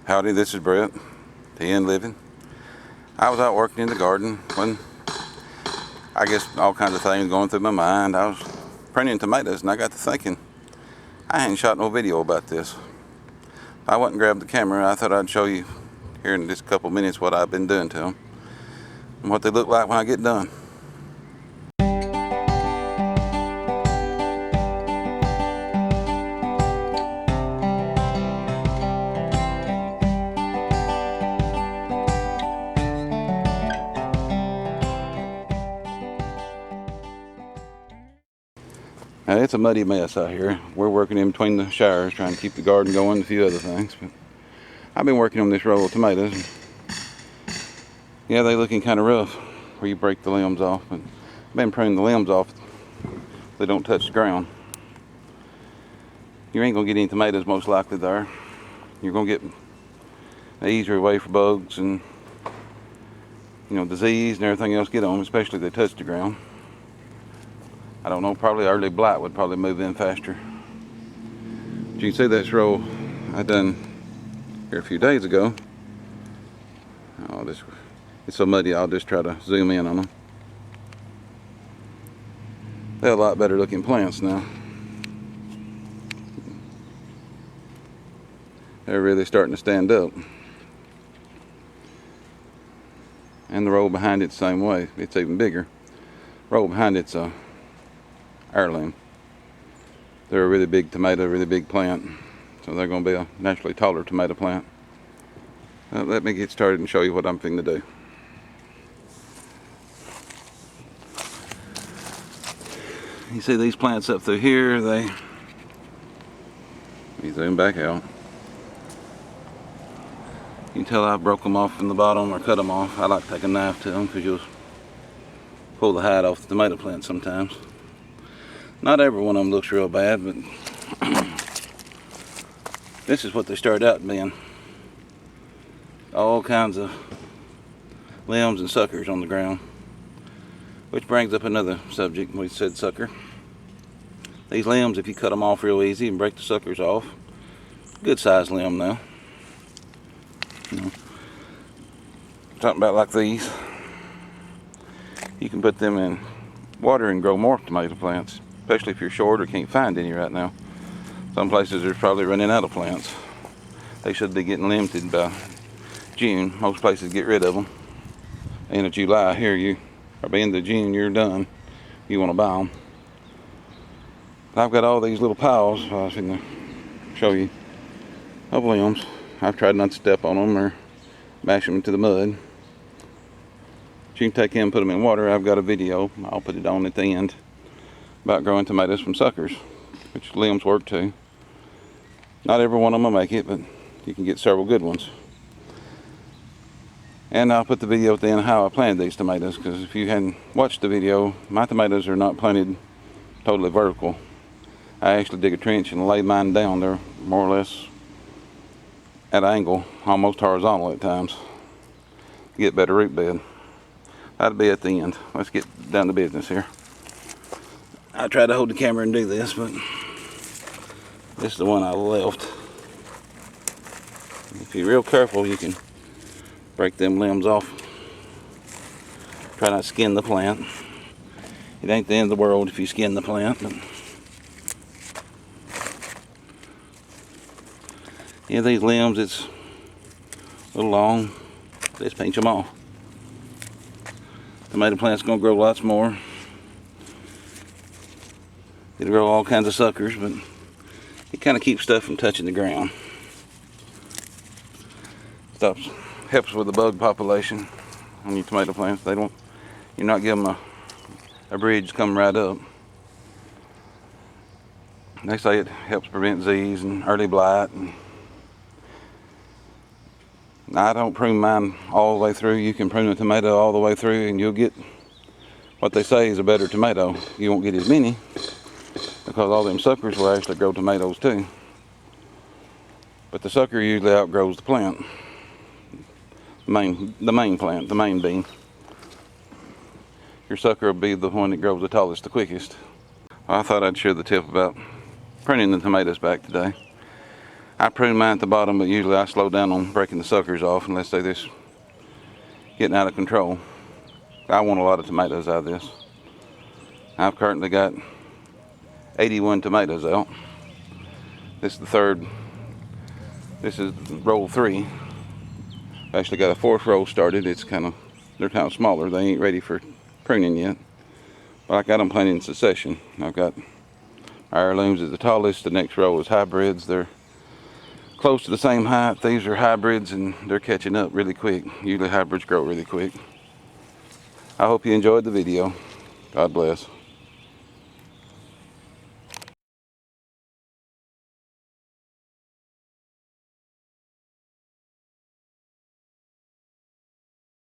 Howdy, this is Brett, TN Living. I was out working in the garden when I guess all kinds of things going through my mind. I was pruning tomatoes and I got to thinking, I hadn't shot no video about this. I went and grabbed the camera. I thought I'd show you here in just a couple minutes what I've been doing to them and what they look like when I get done. Now, it's a muddy mess out here. We're working in between the showers trying to keep the garden going and a few other things. But I've been working on this row of tomatoes. Yeah, they're looking kind of rough where you break the limbs off. But I've been pruning the limbs off so they don't touch the ground. You ain't going to get any tomatoes most likely there. You're going to get an easier way for bugs and disease and everything else get on them, especially if they touch the ground. I don't know, probably early blight would probably move in faster. But you can see this row I done here a few days ago. Oh, it's so muddy, I'll just try to zoom in on them. They're a lot better looking plants now. They're really starting to stand up. And the row behind it's the same way, it's even bigger. Row behind it's a heirloom. They're a really big tomato, really big plant, so they're going to be a naturally taller tomato plant. Let me get started and show you what I'm finna do. You see these plants up through here, let me zoom back out. You can tell I broke them off from the bottom or cut them off. I like to take a knife to them because you'll pull the hide off the tomato plant sometimes. Not every one of them looks real bad, but this is what they started out being. All kinds of limbs and suckers on the ground. Which brings up another subject. We said sucker. These limbs, if you cut them off real easy and break the suckers off, good sized limb now. Talking about like these. You can put them in water and grow more tomato plants. Especially if you're short or can't find any right now. Some places are probably running out of plants. They should be getting limited by June. Most places get rid of them. End of July, here or by end of June, you're done. You want to buy them. I've got all these little piles. I was going to show you of limbs. I've tried not to step on them or mash them into the mud. But you can take them and put them in water. I've got a video. I'll put it on at the end. About growing tomatoes from suckers, which limbs work too. Not every one of them will make it, but you can get several good ones. And I'll put the video at the end of how I planted these tomatoes, because if you hadn't watched the video, my tomatoes are not planted totally vertical. I actually dig a trench and lay mine down. They're more or less at an angle, almost horizontal at times, to get better root bed. That'll be at the end. Let's get down to business here. I tried to hold the camera and do this, but this is the one I left. If you're real careful, you can break them limbs off. Try not to skin the plant. It ain't the end of the world if you skin the plant. But yeah, these limbs, it's a little long. Just pinch them off. Tomato plant's gonna grow lots more. It'll grow all kinds of suckers, but it kind of keeps stuff from touching the ground. Helps with the bug population on your tomato plants. You're not giving them a bridge come right up. They say it helps prevent disease and early blight. And I don't prune mine all the way through. You can prune a tomato all the way through and you'll get what they say is a better tomato. You won't get as many, because all them suckers will actually grow tomatoes too. But the sucker usually outgrows the plant. The main plant, the main bean. Your sucker will be the one that grows the tallest the quickest. I thought I'd share the tip about pruning the tomatoes back today. I prune mine at the bottom, but usually I slow down on breaking the suckers off unless they're this getting out of control. I want a lot of tomatoes out of this. I've currently got 81 tomatoes out. This is the third. This is roll 3. I've actually got a 4th roll started. They're kind of smaller. They ain't ready for pruning yet. But I got them planted in succession. I've got heirlooms at the tallest. The next row is hybrids. They're close to the same height. These are hybrids and they're catching up really quick. Usually hybrids grow really quick. I hope you enjoyed the video. God bless.